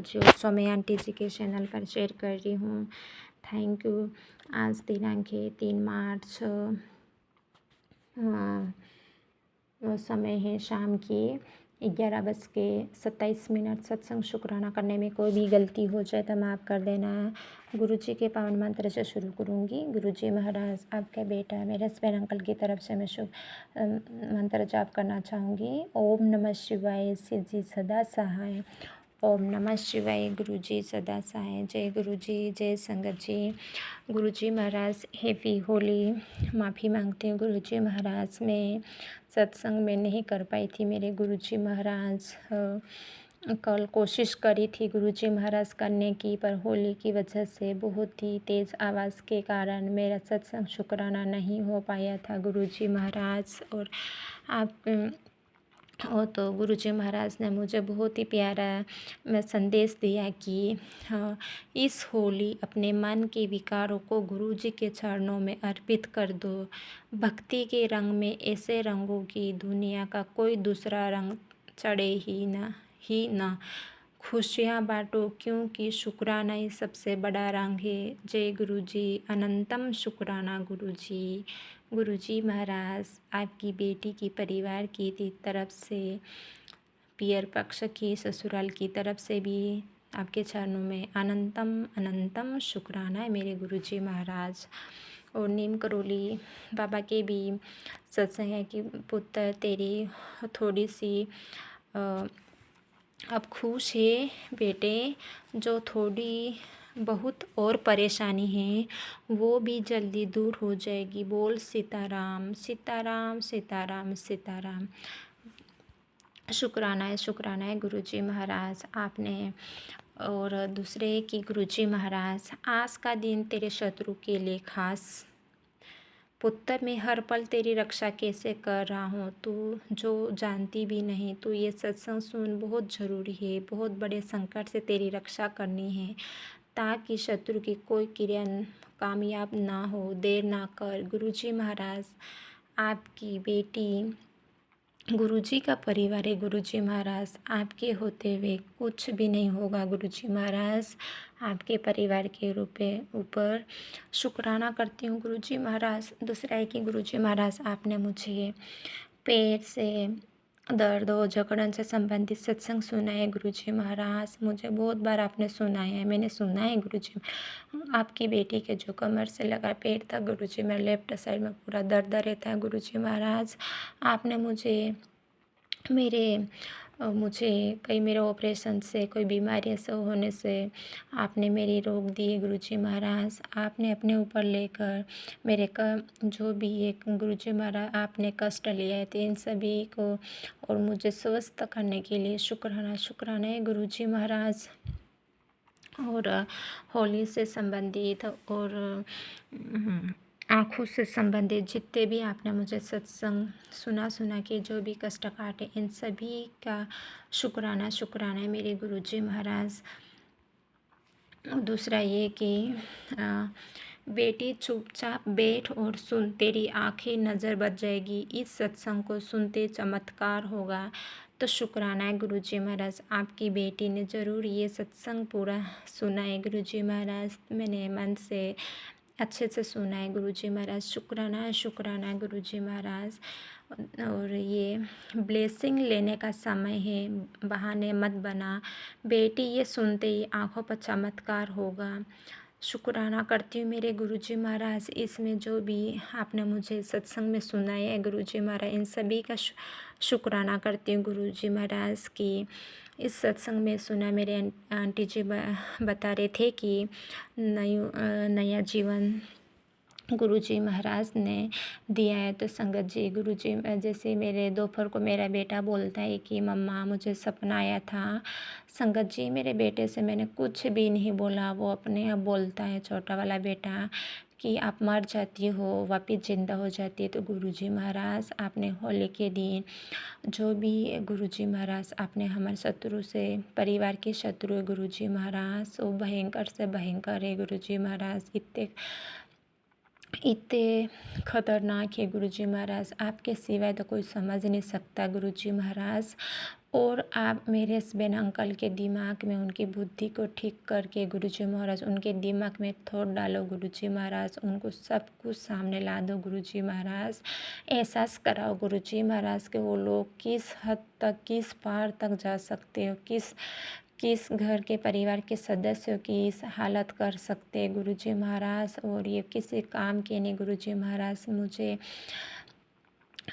जो सौम्य आंटी जी के चैनल पर शेयर कर रही हूँ। Thank you. आज दिनांक है 3 मार्च। समय है शाम के 11:27। सत्संग शुक्राना करने में कोई भी गलती हो जाए तो माफ़ कर देना। गुरु जी के पावन मंत्र से शुरू करूँगी। गुरु जी महाराज, आपका बेटा मेरे हस्बैंड अंकल की तरफ से मैं शुभ मंत्र जाप करना चाहूँगी। ओम नमः शिवाय, शिव जी सदा सहाय। ओम नमः शिवाय, गुरु जी सदा सहाय। जय गुरु जी, जय संगत जी। गुरु जी महाराज, हैप्पी होली। माफ़ी मांगती हूँ गुरु जी महाराज, मैं सत्संग में नहीं कर पाई थी। मेरे गुरु जी महाराज कल कोशिश करी थी गुरु जी महाराज करने की, पर होली की वजह से बहुत ही तेज़ आवाज़ के कारण मेरा सत्संग शुक्राना नहीं हो पाया था गुरु जी महाराज। और आप तो गुरु जी महाराज ने मुझे बहुत ही प्यारा संदेश दिया कि इस होली अपने मन के विकारों को गुरु जी के चरणों में अर्पित कर दो। भक्ति के रंग में ऐसे रंगों की दुनिया का कोई दूसरा रंग चढ़े ही ना। खुशियाँ बांटो, क्योंकि शुक्राना ही सबसे बड़ा रंग है। जय गुरु जी, अनंतम शुक्राना गुरु जी। गुरु जी महाराज, आपकी बेटी की परिवार की तरफ से, पियर पक्ष की, ससुराल की तरफ से भी आपके चरणों में अनंतम अनंतम शुक्राना है मेरे गुरु जी महाराज। और नीम करोली बाबा के भी सत्संग है कि पुत्र तेरी थोड़ी सी अब खुश है बेटे, जो थोड़ी बहुत और परेशानी है वो भी जल्दी दूर हो जाएगी। बोल सीताराम सीताराम सीताराम सीताराम। शुक्राना है गुरु जी महाराज आपने। और दूसरे कि गुरु जी महाराज, आज का दिन तेरे शत्रु के लिए खास। पुत्र, मैं हर पल तेरी रक्षा कैसे कर रहा हूँ, तू जो जानती भी नहीं। तू ये सत्संग सुन, बहुत ज़रूरी है। बहुत बड़े संकट से तेरी रक्षा करनी है ताकि शत्रु की कोई क्रिया कामयाब ना हो। देर ना कर। गुरु जी महाराज, आपकी बेटी गुरुजी का परिवार है। गुरुजी महाराज, आपके होते हुए कुछ भी नहीं होगा। गुरुजी महाराज, आपके परिवार के ऊपर शुक्राना करती हूँ गुरुजी महाराज। दूसरा है कि गुरुजी महाराज, आपने मुझे पेट से दर्द और जकड़न से संबंधित सत्संग सुना है गुरुजी महाराज। मुझे बहुत बार आपने सुनाया है, मैंने सुना है गुरुजी। आपकी बेटी के जो कमर से लगा पेट तक गुरुजी, मेरे लेफ्ट साइड में पूरा दर्द रहता है गुरुजी महाराज। आपने मुझे कई मेरे ऑपरेशन से, कोई बीमारी से होने से आपने मेरी रोक दी गुरुजी महाराज। आपने अपने ऊपर लेकर मेरे जो भी एक गुरुजी महाराज आपने कष्ट लिया है, तो इन सभी को और मुझे स्वस्थ करने के लिए शुक्राना है गुरुजी महाराज। और होली से संबंधित और आँखों से संबंधित जितने भी आपने मुझे सत्संग सुना के जो भी कष्ट काटे, इन सभी का शुक्राना है मेरे गुरुजी महाराज। दूसरा ये कि बेटी चुपचाप बैठ और सुन, तेरी आंखें नज़र बच जाएगी। इस सत्संग को सुनते चमत्कार होगा। तो शुक्राना है गुरुजी महाराज, आपकी बेटी ने ज़रूर ये सत्संग पूरा सुना है गुरुजी महाराज। मैंने मन से अच्छे से सुना है गुरुजी महाराज। शुक्राना है गुरुजी महाराज। और ये ब्लेसिंग लेने का समय है, बहाने मत बना बेटी। ये सुनते ही आँखों पर चमत्कार होगा। शुक्राना करती हूँ मेरे गुरुजी महाराज। इसमें जो भी आपने मुझे सत्संग में सुनाया है गुरुजी महाराज, इन सभी का शुक्राना करती हूँ गुरुजी महाराज की। इस सत्संग में सुना, मेरे आंटी जी बता रहे थे कि नया जीवन गुरुजी महाराज ने दिया है। तो संगत जी, गुरुजी जैसे मेरे दोपहर को मेरा बेटा बोलता है कि मम्मा मुझे सपना आया था। संगत जी, मेरे बेटे से मैंने कुछ भी नहीं बोला, वो अपने आप बोलता है छोटा वाला बेटा कि आप मर जाती हो वापिस ज़िंदा हो जाती है। तो गुरुजी महाराज, आपने होली के दिन जो भी गुरुजी महाराज आपने हमारे शत्रु से, परिवार के शत्रु है गुरुजी महाराज, वो भयंकर से भयंकर है गुरुजी महाराज। इतने खतरनाक है गुरुजी महाराज, आपके सिवाय तो कोई समझ नहीं सकता गुरुजी महाराज। और आप मेरे हस्बैंड अंकल के दिमाग में उनकी बुद्धि को ठीक करके गुरुजी महाराज उनके दिमाग में थॉट डालो गुरुजी महाराज, उनको सब कुछ सामने ला दो गुरुजी महाराज। एहसास कराओ गुरुजी महाराज कि वो लोग किस हद तक, किस पार तक जा सकते हो, किस घर के परिवार के सदस्यों की इस हालत कर सकते हैं गुरुजी महाराज। और ये किसी काम के नहीं गुरुजी महाराज, मुझे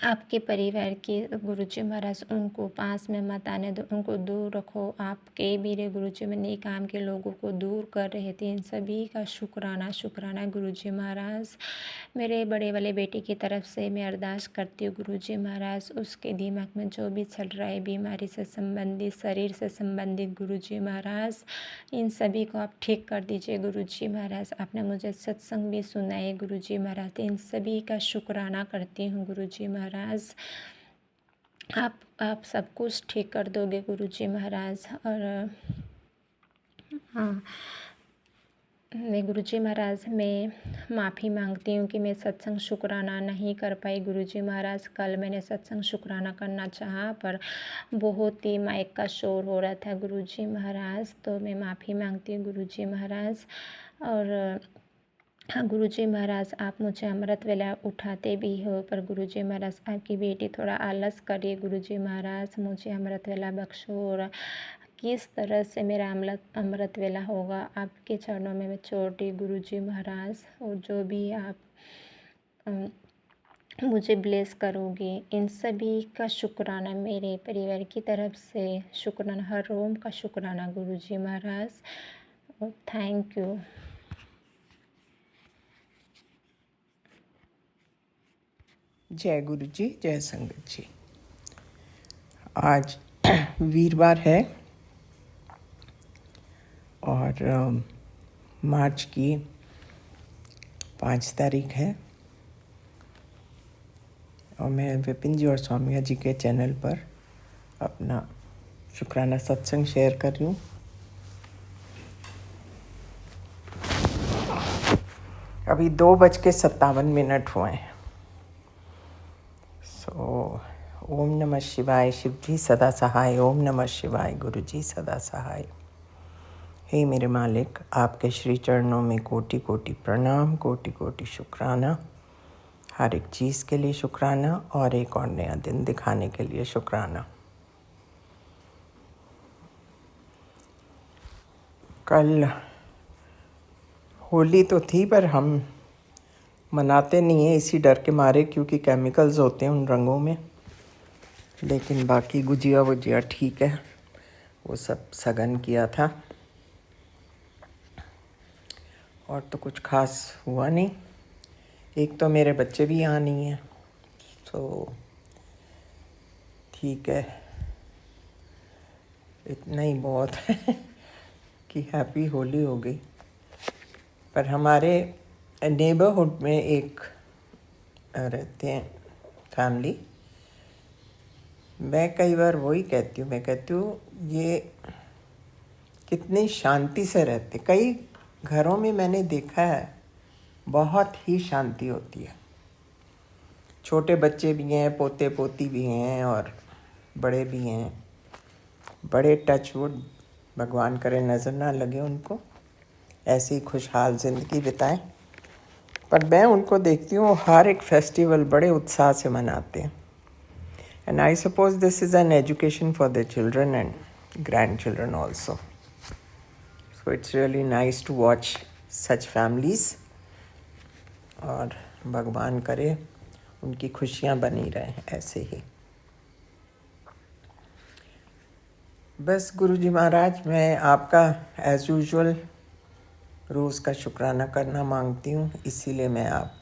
आपके परिवार के गुरुजी महाराज उनको पास में मत आने दो, उनको दूर रखो। आपके मेरे गुरुजी में नए काम के लोगों को दूर कर रहे थे, इन सभी का शुक्राना शुक्राना गुरुजी महाराज। मेरे बड़े वाले बेटे की तरफ से मैं अरदास करती हूँ गुरुजी महाराज, उसके दिमाग में जो भी चल रहा है बीमारी से संबंधित, शरीर से संबंधित गुरुजी महाराज, इन सभी को आप ठीक कर दीजिए गुरुजी महाराज। आपने मुझे सत्संग भी सुनाए गुरुजी महाराज, इन सभी का शुक्राना करती हूँ गुरुजी महाराज। आप सब कुछ ठीक कर दोगे गुरुजी महाराज। और हाँ, मैं गुरुजी महाराज मैं माफ़ी मांगती हूँ कि मैं सत्संग शुक्राना नहीं कर पाई गुरुजी महाराज। कल मैंने सत्संग शुक्राना करना चाहा पर बहुत ही माइक का शोर हो रहा था गुरुजी महाराज, तो मैं माफ़ी मांगती हूँ गुरुजी महाराज। और हाँ गुरुजी महाराज, आप मुझे अमृत वेला उठाते भी हो, पर गुरुजी महाराज आपकी बेटी थोड़ा आलस करिए गुरुजी महाराज, मुझे अमृत वेला बख्शो। और किस तरह से मेरा अमृत वेला होगा आपके चरणों में मैं छोड़ती गुरुजी महाराज। और जो भी आप मुझे ब्लेस करोगे, इन सभी का शुक्राना मेरे परिवार की तरफ से शुक्राना, हर रोम का शुक्राना गुरुजी महाराज। और थैंक यू। जय गुरु जी, जय संगत जी। आज वीरवार है और मार्च की 5 तारीख है और मैं विपिन जी और सौम्या जी के चैनल पर अपना शुक्राना सत्संग शेयर कर रही हूँ। अभी 2:57 हुए हैं। ओम नमः शिवाय, शिव जी सदा सहाय। ओम नमः शिवाय, गुरु जी सदा सहाय। हे मेरे मालिक, आपके श्री चरणों में कोटि कोटि प्रणाम, कोटि कोटि शुक्राना। हर एक चीज़ के लिए शुक्राना और एक और नया दिन दिखाने के लिए शुक्राना। कल होली तो थी पर हम मनाते नहीं हैं इसी डर के मारे, क्योंकि केमिकल्स होते हैं उन रंगों में। लेकिन बाकी गुजिया वुजिया ठीक है, वो सब सगन किया था और तो कुछ खास हुआ नहीं। एक तो मेरे बच्चे भी यहाँ नहीं हैं, तो ठीक है, इतना ही बहुत है कि हैप्पी होली हो गई। पर हमारे नेबरहुड में एक रहते हैं फैमिली, मैं कई बार वही कहती हूँ, मैं कहती हूँ ये कितनी शांति से रहते। कई घरों में मैंने देखा है बहुत ही शांति होती है। छोटे बच्चे भी हैं, पोते पोती भी हैं और बड़े भी हैं। बड़े टचवुड, भगवान करे नज़र ना लगे उनको, ऐसी खुशहाल ज़िंदगी बिताएं। पर मैं उनको देखती हूँ हर एक फेस्टिवल बड़े उत्साह से मनाते हैं। And I suppose this is an education for their children and grandchildren also. So it's really nice to watch such families. और भगवान करे उनकी खुशियाँ बनी रहें ऐसे ही। बस गुरुजी महाराज, मैं आपका एज़ यूजुअल रोज़ का शुक्राना करना मांगती हूँ, इसीलिए मैं आप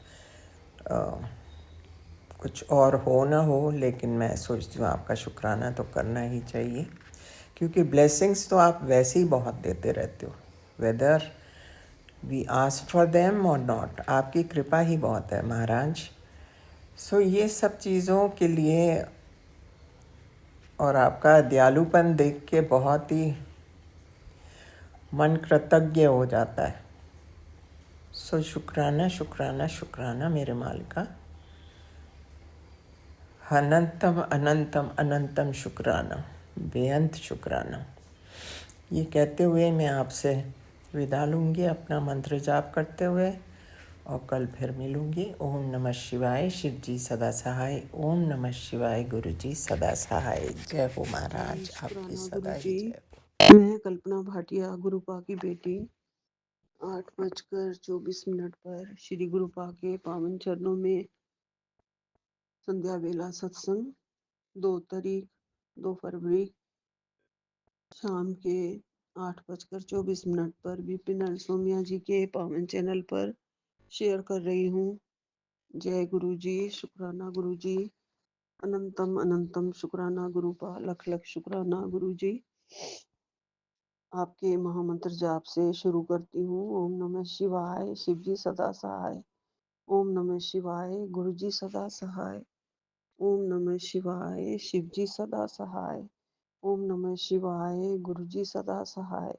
कुछ और हो ना हो, लेकिन मैं सोचती हूँ आपका शुक्राना तो करना ही चाहिए, क्योंकि ब्लेसिंग्स तो आप वैसे ही बहुत देते रहते हो, whether we ask for them or not. आपकी कृपा ही बहुत है महाराज। सो ये सब चीज़ों के लिए और आपका दयालुपन देख के बहुत ही मन कृतज्ञ हो जाता है। सो शुक्राना शुक्राना शुक्राना मेरे मालिका, अनंतम अनंतम अनंतम शुक्राना। बेअंत शुक्राना। ये कहते हुए मैं आपसे विदा लूँगी अपना मंत्र जाप करते हुए, और कल फिर मिलूँगी। ओम नमः शिवाय, शिव जी सदा सहाय। ओम नमः शिवाय, गुरु जी सदा सहाय। जय हो महाराज, आपकी शुक्राना सदा गुरु ही जी। जय हो। मैं कल्पना भाटिया, गुरुपा की बेटी, 8:24 पर श्री गुरुपा के पावन चरणों में संध्या बेला सत्संग 2 तारीख 2 फरवरी शाम के 8:24 पर विपिन सोमिया जी के पावन चैनल पर शेयर कर रही हूँ। जय गुरु जी, शुक्राना गुरु जी, अनंतम अनंतम शुक्राना गुरुपा, लख लख शुक्राना गुरु जी। आपके महामंत्र जाप से शुरू करती हूँ। ओम नमः शिवाय, शिव जी सदा सहाय। ओम नमः शिवाय, गुरु जी सदा सहाय। ओम नमः शिवाय, शिव जी सदा सहाय। ओम नमः शिवाय, गुरु जी सदा सहाय।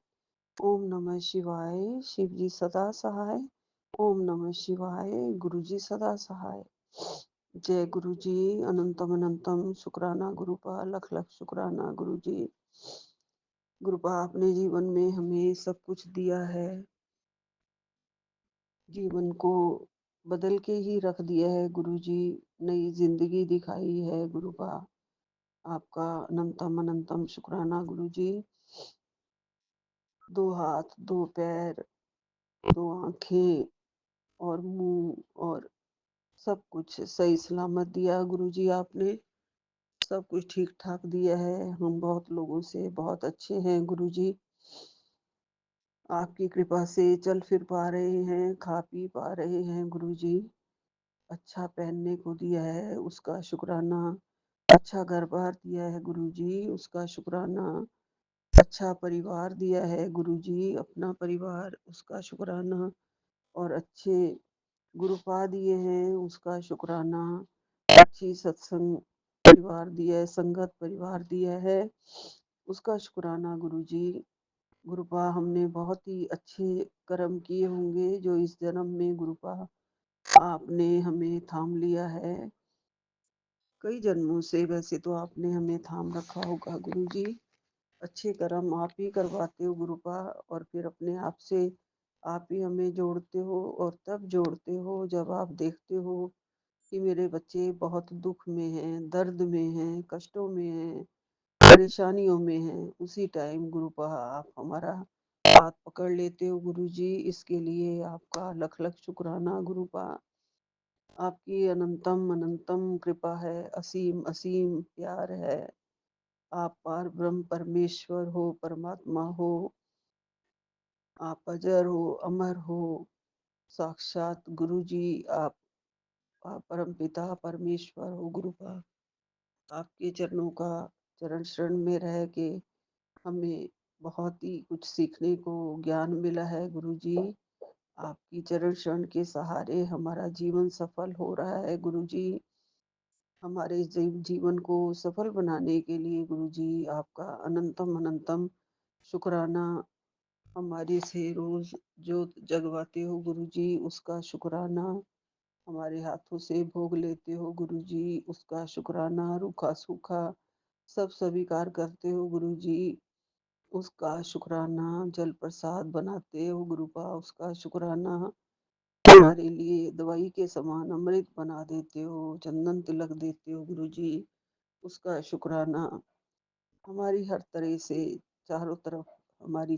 ओम नमः शिवाय, शिव जी सदा सहाय। ओम नमः शिवाय, गुरु जी सदा सहाय। जय गुरु जी, अनंतम अनंतम शुक्राना गुरुपा, लख लख शुक्राना गुरु जी। गुरुपा अपने जीवन में हमें सब कुछ दिया है, जीवन को बदल के ही रख दिया है गुरु जी, नई जिंदगी दिखाई है गुरुपा। आपका अनंतम अनंतम शुक्राना गुरु जी। 2 हाथ, 2 पैर, 2 आंखें और मुंह और सब कुछ सही सलामत दिया गुरु जी आपने। सब कुछ ठीक ठाक दिया है। हम बहुत लोगों से बहुत अच्छे हैं गुरु जी। आपकी कृपा से चल फिर पा रहे हैं, खा पी पा रहे हैं गुरु जी। अच्छा पहनने को दिया है, उसका शुक्राना। अच्छा घर-बार दिया है गुरु जी, उसका शुक्राना। अच्छा परिवार दिया है गुरु जी, अपना परिवार, उसका शुक्राना। और अच्छे गुरुपा दिए हैं, उसका शुक्राना। अच्छी सत्संग परिवार दिया है, संगत परिवार दिया है, उसका शुक्राना गुरु जी। गुरुपा हमने बहुत ही अच्छे कर्म किए होंगे जो इस जन्म में गुरुपा आपने हमें थाम लिया है। कई जन्मों से वैसे तो आपने हमें थाम रखा होगा गुरु जी। अच्छे कर्म आप ही करवाते हो गुरुपा, और फिर अपने आप से आप ही हमें जोड़ते हो, और तब जोड़ते हो जब आप देखते हो कि मेरे बच्चे बहुत दुख में हैं, दर्द में हैं, कष्टों में हैं, परेशानियों में हैं। उसी टाइम गुरुपा आप हमारा हाथ पकड़ लेते हो गुरु जी। इसके लिए आपका लख लख शुक्राना गुरुपा। आपकी अनंतम अनंतम कृपा है, असीम असीम प्यार है। आप पार ब्रह्म परमेश्वर हो, परमात्मा हो। आप अजर हो, अमर हो, साक्षात गुरु जी। आप परम पिता परमेश्वर हो गुरुपा। आपके चरणों का चरण शरण में रह के हमें बहुत ही कुछ सीखने को ज्ञान मिला है गुरु जी। आपकी चरण शरण के सहारे हमारा जीवन सफल हो रहा है गुरु जी। हमारे जीवन को सफल बनाने के लिए गुरु जी आपका अनंतम अनंतम शुक्राना। हमारे से रोज जोत जगवाते हो गुरु जी, उसका शुक्राना। हमारे हाथों से भोग लेते हो गुरु जी, उसका शुक्राना। रूखा सूखा सब स्वीकार करते हो गुरु जी, उसका शुक्राना। जल प्रसाद बनाते हो गुरुपा, उसका शुक्राना। हमारे लिए दवाई के समान अमृत बना देते हो, चंदन तिलक देते हो गुरु जी, उसका शुक्राना। हमारी हर तरह से चारों तरफ हमारी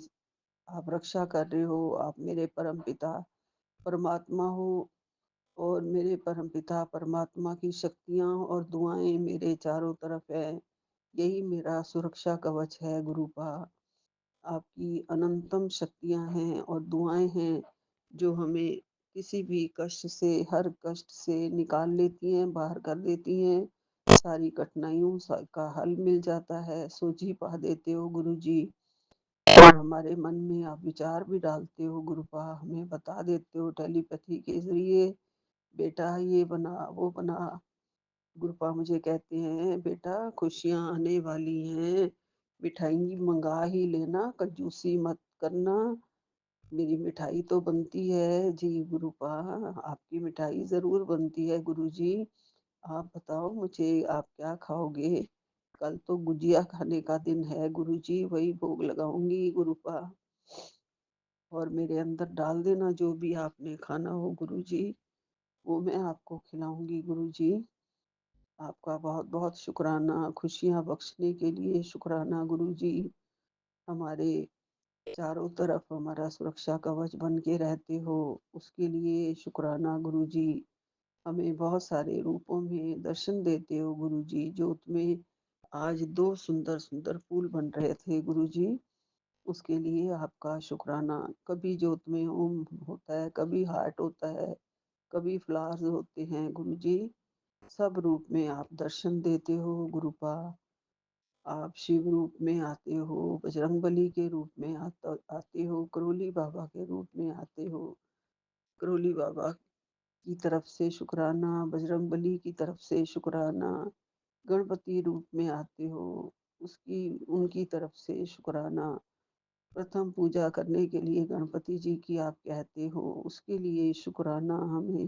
आप रक्षा कर रहे हो। आप मेरे परम पिता परमात्मा हो, और मेरे परम पिता परमात्मा की शक्तियाँ और दुआएं मेरे चारों तरफ है। यही मेरा सुरक्षा कवच है गुरुपा। आपकी अनंतम शक्तियाँ हैं और दुआएं हैं जो हमें किसी भी कष्ट से, हर कष्ट से निकाल लेती हैं, बाहर कर देती हैं। सारी कठिनाइयों का हल मिल जाता है, सोझी पा देते हो गुरु जी। और हमारे मन में आप विचार भी डालते हो गुरुपा, हमें बता देते हो टेलीपैथी के जरिए, बेटा ये बना वो बना। गुरुपा मुझे कहते हैं, बेटा खुशियाँ आने वाली हैं, मिठाई मंगा ही लेना, कंजूसी मत करना। मेरी मिठाई तो बनती है जी गुरुपा, आपकी मिठाई ज़रूर बनती है गुरुजी। आप बताओ मुझे, आप क्या खाओगे? कल तो गुजिया खाने का दिन है गुरुजी, वही भोग लगाऊँगी गुरुपा। और मेरे अंदर डाल देना जो भी आपने खाना हो गुरुजी, वो मैं आपको खिलाऊँगी गुरुजी। आपका बहुत-बहुत शुक्राना, खुशियाँ बख्शने के लिए शुक्राना गुरुजी। हमारे चारों तरफ हमारा सुरक्षा कवच बन के रहते हो, उसके लिए शुक्राना गुरुजी। हमें बहुत सारे रूपों में दर्शन देते हो गुरुजी। ज्योत में आज 2 सुंदर-सुंदर फूल बन रहे थे गुरुजी, उसके लिए आपका शुक्राना। कभी ज्योत में ओम होता है, कभी हार्ट होता है, कभी फ्लावर्स होते हैं गुरुजी। सब रूप में आप दर्शन देते हो गुरुपा। आप शिव रूप में आते हो, बजरंगबली के रूप में आते हो, करोली बाबा के रूप में आते हो। करोली बाबा की तरफ से शुक्राना, बजरंगबली की तरफ से शुक्राना, गणपति रूप में आते हो, उसकी उनकी तरफ से शुक्राना। प्रथम पूजा करने के लिए गणपति जी की आप कहते हो, उसके लिए शुक्राना। हमें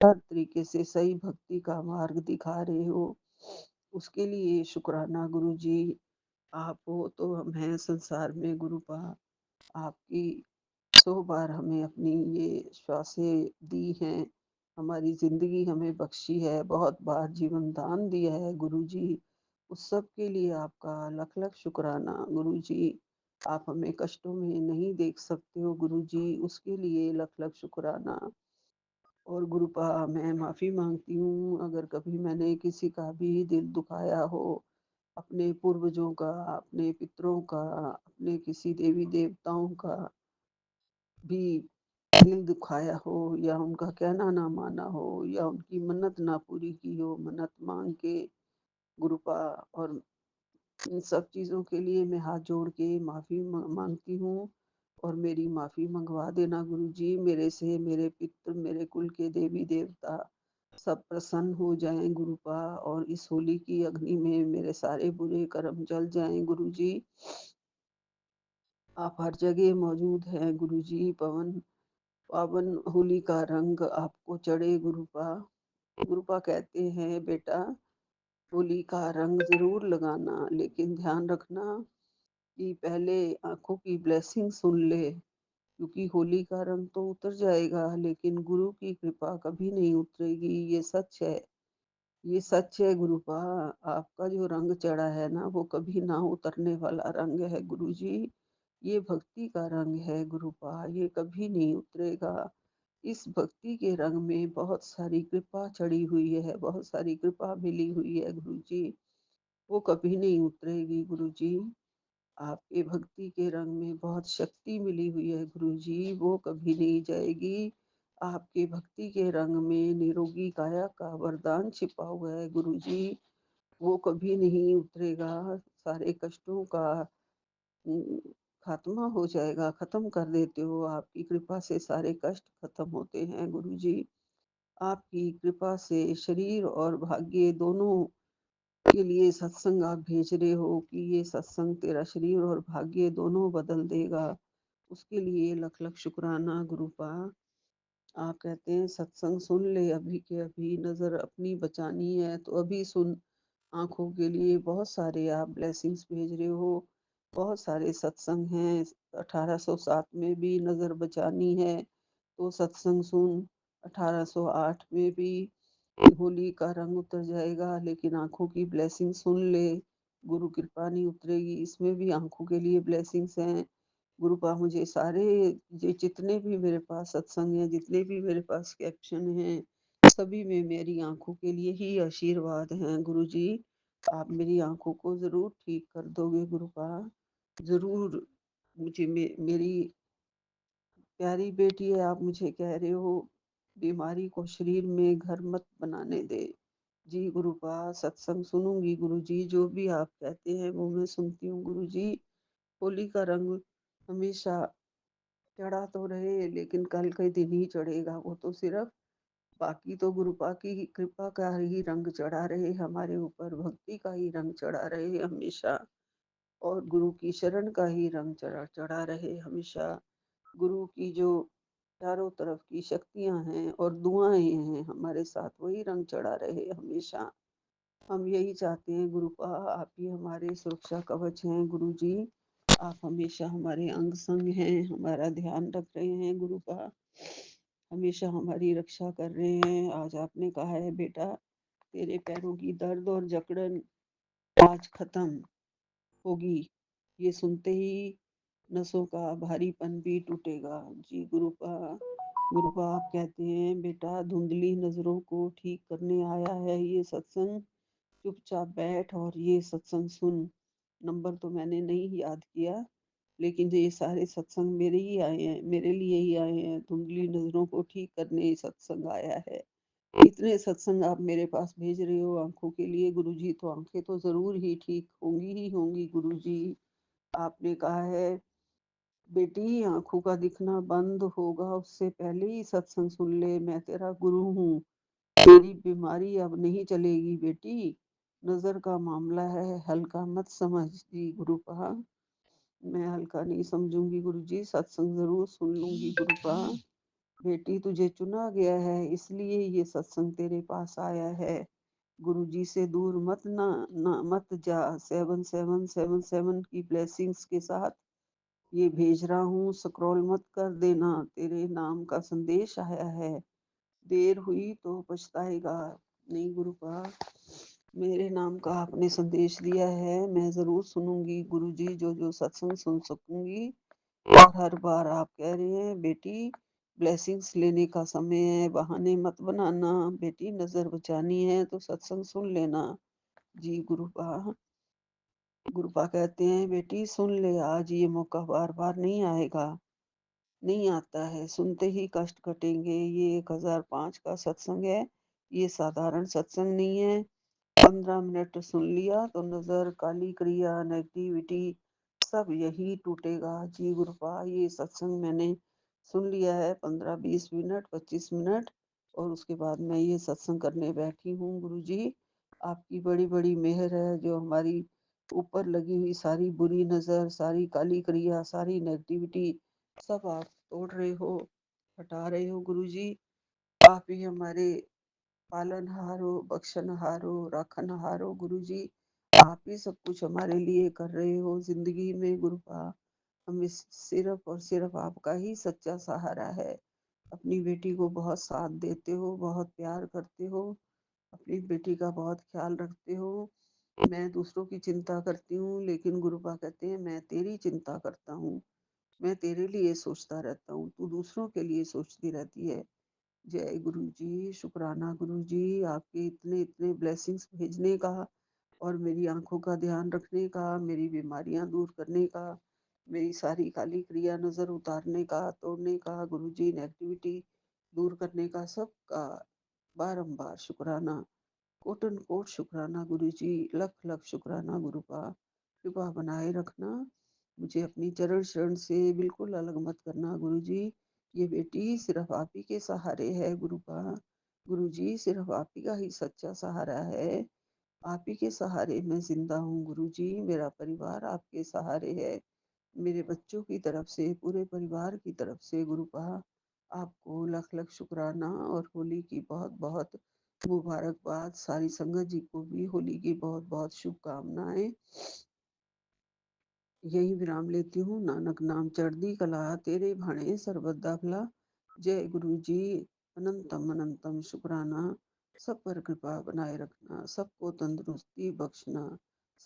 हर तरीके से सही भक्ति का मार्ग दिखा रहे हो, उसके लिए शुक्राना गुरुजी। आप हो तो हम हैं संसार में गुरुपा। आपकी 100 बार हमें अपनी ये श्वासें दी हैं, हमारी ज़िंदगी हमें बख्शी है, बहुत बार जीवन दान दिया है गुरुजी। उस सब के लिए आपका लख-लख शुक्राना गुरुजी। आप हमें कष्टों में नहीं देख सकते हो गुरुजी, उसके लिए लख-लख शुक्राना। और गुरुपा मैं माफ़ी माँगती हूँ अगर कभी मैंने किसी का भी दिल दुखाया हो, अपने पूर्वजों का, अपने पितरों का, अपने किसी देवी-देवताओं का भी दिल दुखाया हो, या उनका कहना ना माना हो, या उनकी मन्नत ना पूरी की हो, मन्नत माँग के गुरुपा। और इन सब चीज़ों के लिए मैं हाथ जोड़ के माफ़ी माँगती हूँ, और मेरी माफ़ी मँगवा देना गुरुजी। मेरे से मेरे पितृ, मेरे कुल के देवी-देवता सब प्रसन्न हो जाएँ गुरुपा, और इस होली की अग्नि में मेरे सारे बुरे कर्म जल जाएँ गुरुजी। आप हर जगह मौजूद हैं गुरुजी। पवन पावन होली का रंग आपको चढ़े गुरुपा। गुरुपा कहते हैं बेटा, होली का रंग ज़रूर लगाना, लेकिन ध्यान रखना कि पहले आँखों की ब्लेसिंग सुन ले, क्योंकि होली का रंग तो उतर जाएगा, लेकिन गुरु की कृपा कभी नहीं उतरेगी, ये सच है। ये सच है गुरुपा। आपका जो रंग चढ़ा है ना, वो कभी ना उतरने वाला रंग है गुरुजी। ये भक्ति का रंग है गुरुपा, ये कभी नहीं उतरेगा। इस भक्ति के रंग में बहुत सारी कृपा चढ़ी हुई है, बहुत सारी कृपा मिली हुई है गुरुजी, वो कभी नहीं उतरेगी गुरुजी। आपके भक्ति के रंग में बहुत शक्ति मिली हुई है गुरुजी, वो कभी नहीं जाएगी। आपके भक्ति के रंग में निरोगी काया का वरदान छिपा हुआ है गुरुजी, वो कभी नहीं उतरेगा। सारे कष्टों का उम, खात्मा हो जाएगा, खत्म कर देते हो। आपकी कृपा से सारे कष्ट खत्म होते हैं गुरुजी। आपकी कृपा से शरीर और भाग्य दोनों के लिए सत्संग आप भेज रहे हो कि ये सत्संग तेरा शरीर और भाग्य दोनों बदल देगा। उसके लिए लख-लख शुक्राना गुरुपा। आप कहते हैं सत्संग सुन ले अभी के अभी, नज़र अपनी बचानी है तो अभी सुन। आँखों के लिए बहुत सारे आप ब्लेसिंग्स भेज रहे हो, बहुत सारे सत्संग हैं। 1807 में भी नज़र बचानी है तो सत्संग सुन। 1808 में भी होली का रंग उतर जाएगा, लेकिन आँखों की ब्लेसिंग सुन ले, गुरु कृपा नहीं उतरेगी। इसमें भी आँखों के लिए ब्लेसिंग्स हैं। गुरुपा मुझे सारे ये जितने भी मेरे पास सत्संग हैं, जितने भी मेरे पास कैप्शन हैं, सभी में मेरी आँखों के लिए ही आशीर्वाद हैं गुरुजी। आप मेरी आँखों को ज़रूर ठीक कर दोगे गुरुपा। ज़रूर। मुझे मेरी प्यारी बेटी है, आप मुझे कह रहे हो बीमारी को शरीर में घर मत बनाने दे। जी गुरुपा, सत्संग सुनूँगी गुरुजी, जो भी आप कहते हैं वो मैं सुनती हूँ गुरुजी। होली का रंग हमेशा चढ़ा तो रहे, लेकिन कल के दिन ही चढ़ेगा वो तो सिर्फ़। बाकी तो गुरुपा की कृपा का ही रंग चढ़ा रहे हमारे ऊपर, भक्ति का ही रंग चढ़ा रहे हमेशा, और गुरु की शरण का ही रंग चढ़ा चढ़ा रहे हमेशा। गुरु की जो चारों तरफ की शक्तियाँ हैं और दुआएँ हैं हमारे साथ, वही रंग चढ़ा रहे हमेशा। हम यही चाहते हैं गुरुपा, आप ही हमारे सुरक्षा कवच हैं गुरुजी। आप हमेशा हमारे अंग संग हैं, हमारा ध्यान रख रहे हैं गुरुपा, हमेशा हमारी रक्षा कर रहे हैं। आज आपने कहा है बेटा, तेरे पैरों की दर्द और जकड़न आज खत्म होगी। ये सुनते ही नसों का भारीपन भी टूटेगा। जी गुरुपा। गुरुपा आप कहते हैं बेटा, धुंधली नजरों को ठीक करने आया है ये सत्संग। चुपचाप बैठ और ये सत्संग सुन। नंबर तो मैंने नहीं याद किया, लेकिन ये सारे सत्संग मेरे ही आए हैं, मेरे लिए ही आए हैं। धुंधली नजरों को ठीक करने ये सत्संग आया है। इतने सत्संग आप मेरे पास भेज रहे हो आंखों के लिए गुरुजी, तो आंखें तो जरूर ही ठीक होंगी ही होंगी गुरुजी। आपने कहा है बेटी, आंखों का दिखना बंद होगा उससे पहले ही सत्संग सुन ले, मैं तेरा गुरु हूँ। तेरी बीमारी अब नहीं चलेगी बेटी, नजर का मामला है, हल्का मत समझ। जी गुरुपा, मैं हल्का नहीं समझूंगी गुरुजी, सत्संग जरूर सुन लूंगी गुरुपा। बेटी, तुझे चुना गया है इसलिए ये सत्संग तेरे पास आया है। गुरुजी से दूर मत जा। 7777 की ब्लेसिंग्स के साथ ये भेज रहा हूँ, स्क्रॉल मत कर देना। तेरे नाम का संदेश आया है, देर हुई तो पछताएगा नहीं गुरुपा। मेरे नाम का आपने संदेश दिया है, मैं जरूर सुनूंगी गुरुजी, जो जो सत्संग सुन सकूंगी। और हर बार आप कह रहे हैं बेटी, ब्लेसिंग्स लेने का समय है, बहाने मत बनाना बेटी, नजर बचानी है तो सत्संग सुन लेना। जी गुरुपा। गुरुपा कहते हैं बेटी सुन ले, आज ये मौका बार बार नहीं आएगा, नहीं आता है, सुनते ही कष्ट कटेंगे। ये 1005 का सत्संग है, ये साधारण सत्संग नहीं है। 15 मिनट सुन लिया तो नजर, काली क्रिया, नेगेटिविटी सब यही टूटेगा। जी गुरुपा, ये सत्संग मैंने सुन लिया है 15-20 मिनट, 25 मिनट, और उसके बाद मैं ये सत्संग करने बैठी हूँ गुरुजी। आपकी बड़ी बड़ी मेहर है, जो हमारी ऊपर लगी हुई सारी बुरी नजर, सारी काली क्रिया, सारी नेगेटिविटी सब आप तोड़ रहे हो, हटा रहे हो गुरुजी। आप ही हमारे पालनहार हो, बख्शनहार हो, राखनहार हो गुरुजी। आप ही सब कुछ हमारे लिए कर रहे हो जिंदगी में गुरुपा। हमें सिर्फ और सिर्फ आपका ही सच्चा सहारा है। अपनी बेटी को बहुत साथ देते हो, बहुत प्यार करते हो, अपनी बेटी का बहुत ख्याल रखते हो। मैं दूसरों की चिंता करती हूँ, लेकिन गुरुपा कहते हैं मैं तेरी चिंता करता हूँ, मैं तेरे लिए सोचता रहता हूँ, तू दूसरों के लिए सोचती रहती है। जय गुरु जी, शुक्राना गुरु जी, आपके इतने इतने ब्लेसिंग्स भेजने का, और मेरी आंखों का ध्यान रखने का, मेरी बीमारियां दूर करने का, मेरी सारी काली क्रिया नजर उतारने का, तोड़ने का गुरु जी, नेगेटिविटी दूर करने का, सबका बारंबार शुक्राना, कोटन कोट शुक्राना गुरु जी, लख लख शुक्राना गुरुपा। कृपा बनाए रखना, मुझे अपनी चरण शरण से बिल्कुल अलग मत करना गुरु जी। ये बेटी सिर्फ आप ही के सहारे है गुरुपा। गुरु जी, सिर्फ आप ही का ही सच्चा सहारा है, आप ही के सहारे मैं जिंदा हूँ गुरु जी। मेरा परिवार आपके सहारे है, मेरे बच्चों की तरफ से, पूरे परिवार की तरफ से गुरुपा आपको लख लख शुक्राना, और होली की बहुत बहुत मुबारकबाद। सारी संगत जी को भी होली की बहुत बहुत शुभकामनाएं। यही विराम लेती हूँ। नानक नाम चढ़दी कला, तेरे भाणे सर्वदा भला। जय गुरु जी, अनंतम अनंतम शुक्राना। सब पर कृपा बनाए रखना, सबको तंदुरुस्ती बख्शना,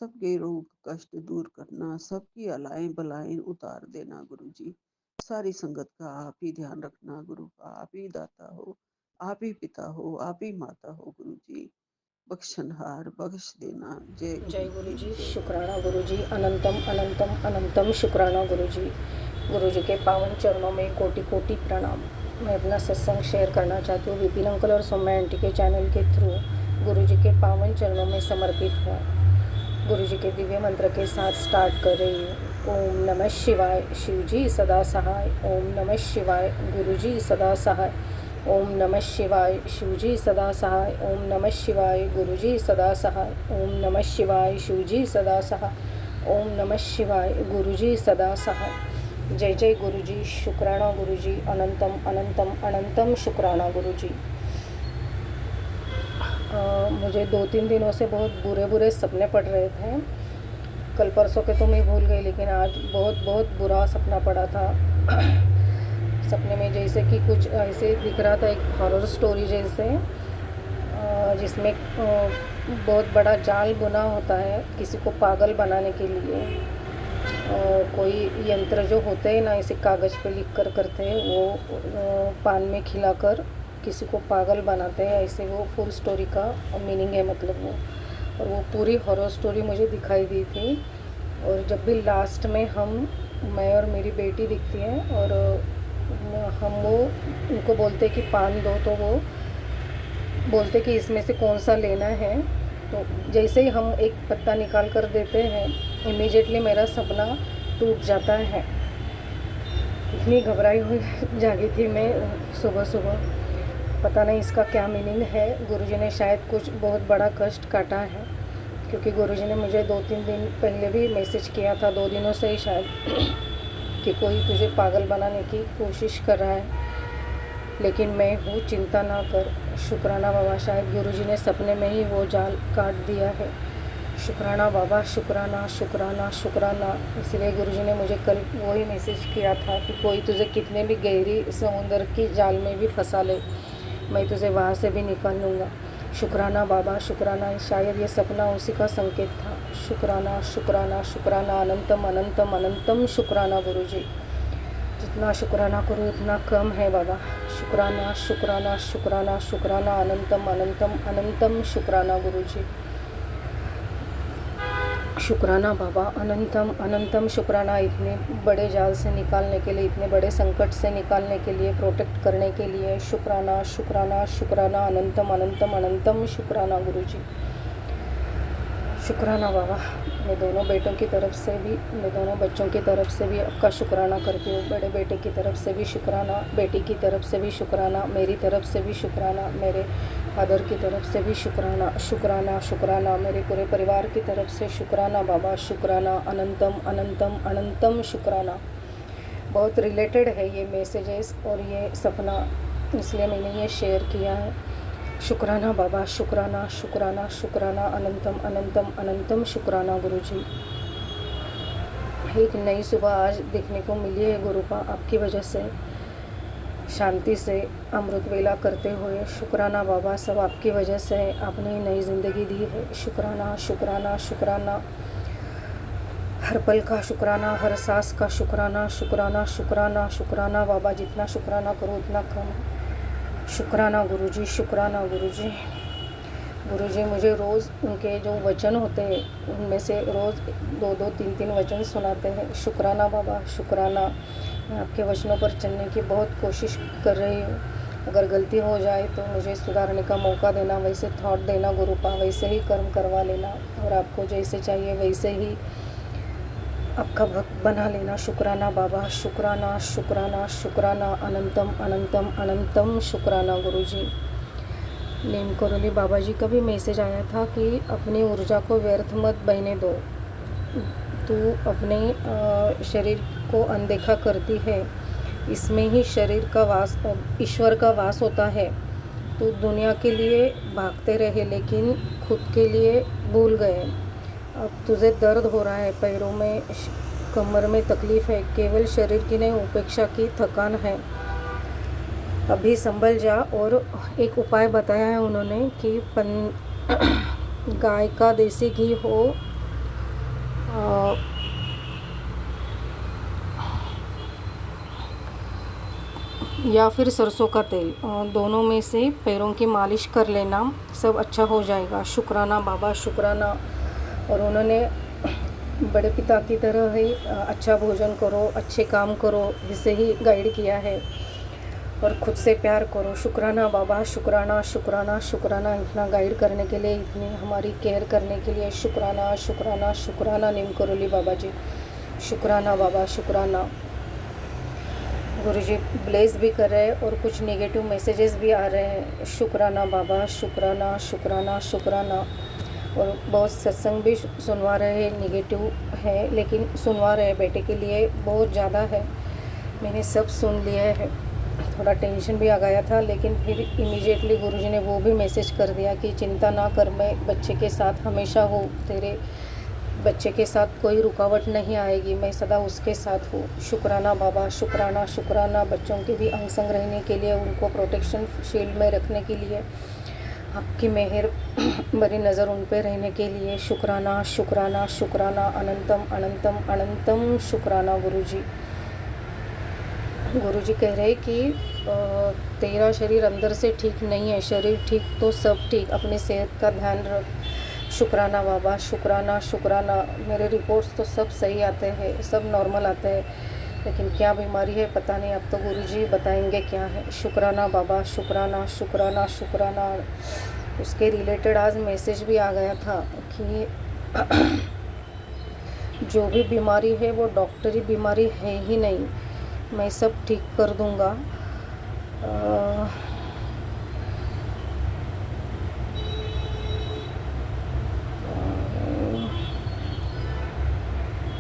सबके रोग कष्ट दूर करना, सबकी अलाएं बलाएं उतार देना गुरु जी। सारी संगत का आप ही ध्यान रखना गुरु, आप ही दाता हो, आप ही पिता हो, आप ही माता हो गुरु जी। बख्शनहार बख्श देना। जय जय गुरु गुरु जी, जी, जय गुरु शुक्राना जी। गुरु जी, अनंतम अनंतम अनंतम शुक्राना गुरु जी। गुरु जी के पावन चरणों में कोटि कोटि प्रणाम। मैं अपना सत्संग शेयर करना चाहती हूँ विपिन अंकल और सौम्या आंटी के चैनल के थ्रू। गुरु जी के पावन चरणों में समर्पित है। गुरु जी के दिव्य मंत्र के साथ स्टार्ट कर रही हूँ। ओम नमः शिवाय, शिव जी सदा सहाय। ओम नमः शिवाय, गुरु जी सदा सहाय। ओम नमः शिवाय, शिव जी सदा सहाय। ओम नमः शिवाय, गुरु जी सदा सहाय। ओम नमः शिवाय, शिव जी सदा सहाय। ओम नमः शिवाय, गुरु जी सदा सहाय। जय जय गुरु जी, शुक्राना गुरु जी, अनंतम अनंतम अनंतम शुक्राना गुरु जी। मुझे 2-3 दिनों से बहुत बुरे बुरे सपने पड़ रहे थे। कल परसों के तो मैं भूल गई, लेकिन आज बहुत बहुत बुरा सपना पड़ा था। सपने में जैसे कि कुछ ऐसे दिख रहा था, एक हॉरर स्टोरी जैसे, जिसमें बहुत बड़ा जाल बुना होता है किसी को पागल बनाने के लिए। कोई यंत्र जो होते हैं ना, इसे कागज़ पे लिख कर करते हैं, वो पान में खिलाकर किसी को पागल बनाते हैं, ऐसे वो फुल स्टोरी का मीनिंग है, मतलब वो। और वो पूरी हॉरर स्टोरी मुझे दिखाई दी थी। और जब भी लास्ट में मैं और मेरी बेटी दिखती है और हम उनको बोलते कि पान दो, तो वो बोलते कि इसमें से कौन सा लेना है। तो जैसे ही हम एक पत्ता निकाल कर देते हैं, इमीडिएटली मेरा सपना टूट जाता है। इतनी घबराई हुई जागी थी मैं सुबह सुबह। पता नहीं इसका क्या मीनिंग है। गुरुजी ने शायद कुछ बहुत बड़ा कष्ट काटा है, क्योंकि गुरुजी ने मुझे 2-3 दिन पहले भी मैसेज किया था, 2 दिनों से ही शायद, कि कोई तुझे पागल बनाने की कोशिश कर रहा है, लेकिन मैं हूँ, चिंता ना कर। शुक्राना बाबा, शायद गुरुजी ने सपने में ही वो जाल काट दिया है। शुक्राना बाबा, शुक्राना शुक्राना शुक्राना। इसलिए गुरुजी ने मुझे कल वही मैसेज किया था कि कोई तुझे कितने भी गहरी समुंदर की जाल में भी फंसा ले, मैं तुझे वहाँ से भी निकाल लूँगा। शुक्राना बाबा, शुक्राना। शायद ये सपना उसी का संकेत था। शुक्राना शुक्राना शुक्राना, अनंतम अनंतम अनंतम शुक्राना गुरुजी। जितना शुक्राना करूँ उतना कम है बाबा। शुक्राना शुक्राना शुक्राना शुक्राना, अनंतम अनंतम अनंतम शुक्राना गुरुजी। शुक्राना बाबा, अनंतम अनंतम शुक्राना, इतने बड़े जाल से निकालने के लिए, इतने बड़े संकट से निकालने के लिए, प्रोटेक्ट करने के लिए। शुक्राना शुक्राना शुक्राना, अनंतम अनंतम अनंतम शुक्राना गुरुजी। शुक्राना बाबा। मैं दोनों बेटों की तरफ से भी, मैं दोनों बच्चों की तरफ से भी आपका शुक्राना करती हूँ। बड़े बेटे की तरफ से भी शुक्राना, बेटी की तरफ से भी शुक्राना, मेरी तरफ से भी शुक्राना, मेरे फादर की तरफ से भी शुक्राना। शुक्राना शुक्राना, मेरे पूरे परिवार की तरफ से शुक्राना बाबा। शुक्राना, अनंतम अनंतम अनंतम शुक्राना। बहुत रिलेटेड है ये मैसेजेस और ये सपना, इसलिए मैंने ये शेयर किया है। शुक्राना बाबा, शुक्राना शुक्राना शुक्राना, अनंतम अनंतम अनंतम शुक्राना गुरुजी। एक नई सुबह आज देखने को मिली है गुरुपा, आपकी वजह से, शांति से अमृत वेला करते हुए। शुक्राना बाबा, सब आपकी वजह से आपने नई ज़िंदगी दी है। शुक्राना शुक्राना शुक्राना, हर पल का शुक्राना, हर सांस का शुक्राना। शुक्राना शुक्राना शुक्राना बाबा, जितना शुक्राना करो उतना कम है। शुक्राना गुरुजी, शुक्राना गुरुजी। गुरुजी मुझे रोज़ उनके जो वचन होते हैं उनमें से रोज़ 2-2, 3-3 वचन सुनाते हैं। शुक्राना बाबा, शुक्राना। मैं आपके वचनों पर चलने की बहुत कोशिश कर रही हूँ। अगर गलती हो जाए तो मुझे सुधारने का मौका देना, वैसे थॉट देना गुरुपा, वैसे ही कर्म करवा लेना और आपको जैसे चाहिए वैसे ही आपका भक्त बना लेना। शुक्राना बाबा, शुक्राना शुक्राना शुक्राना, अनंतम अनंतम अनंतम शुक्राना गुरुजी। नीम करोली बाबा जी का भी मैसेज आया था कि अपनी ऊर्जा को व्यर्थ मत बहने दो। तू अपने शरीर को अनदेखा करती है, इसमें ही शरीर का वास, ईश्वर का वास होता है। तू दुनिया के लिए भागते रहे लेकिन खुद के लिए भूल गए। अब तुझे दर्द हो रहा है, पैरों में, कमर में तकलीफ़ है, केवल शरीर की नहीं, उपेक्षा की थकान है। अभी संभल जा। और एक उपाय बताया है उन्होंने कि गाय का देसी घी हो या फिर सरसों का तेल, दोनों में से पैरों की मालिश कर लेना, सब अच्छा हो जाएगा। शुक्राना बाबा, शुक्राना। और उन्होंने बड़े पिता की तरह ही अच्छा भोजन करो, अच्छे काम करो, जिसे ही गाइड किया है, और खुद से प्यार करो। शुक्राना बाबा, शुक्राना शुक्राना शुक्राना, इतना गाइड करने के लिए, इतनी हमारी केयर करने के लिए। शुक्राना शुक्राना शुक्राना नीम करोली बाबा जी। शुक्राना बाबा, शुक्राना। गुरुजी ब्लेस भी कर रहे हैं और कुछ नेगेटिव मैसेजेस भी आ रहे हैं। शुक्राना बाबा, शुक्राना शुक्राना शुक्राना। और बहुत सत्संग भी सुनवा रहे हैं, नेगेटिव है लेकिन सुनवा रहे हैं, बेटे के लिए बहुत ज़्यादा है। मैंने सब सुन लिया है, थोड़ा टेंशन भी आ गया था, लेकिन फिर इमीडिएटली गुरुजी ने वो भी मैसेज कर दिया कि चिंता ना कर, मैं बच्चे के साथ हमेशा हूँ, तेरे बच्चे के साथ कोई रुकावट नहीं आएगी, मैं सदा उसके साथ हूँ। शुक्राना बाबा, शुक्राना शुक्राना, बच्चों के भी अंग संग रहने के लिए, उनको प्रोटेक्शन शील्ड में रखने के लिए, आपकी मेहर बड़ी नज़र उन पे रहने के लिए। शुक्राना शुक्राना शुक्राना, अनंतम अनंतम अनंतम शुक्राना गुरुजी। गुरुजी कह रहे कि तेरा शरीर अंदर से ठीक नहीं है, शरीर ठीक तो सब ठीक, अपनी सेहत का ध्यान रख। शुक्राना बाबा, शुक्राना शुक्राना, मेरे रिपोर्ट्स तो सब सही आते हैं, सब नॉर्मल आते हैं, लेकिन क्या बीमारी है पता नहीं, अब तो गुरुजी बताएंगे क्या है। शुक्राना बाबा, शुक्राना शुक्राना शुक्राना। उसके रिलेटेड आज मैसेज भी आ गया था कि जो भी बीमारी है वो डॉक्टरी बीमारी है ही नहीं, मैं सब ठीक कर दूंगा।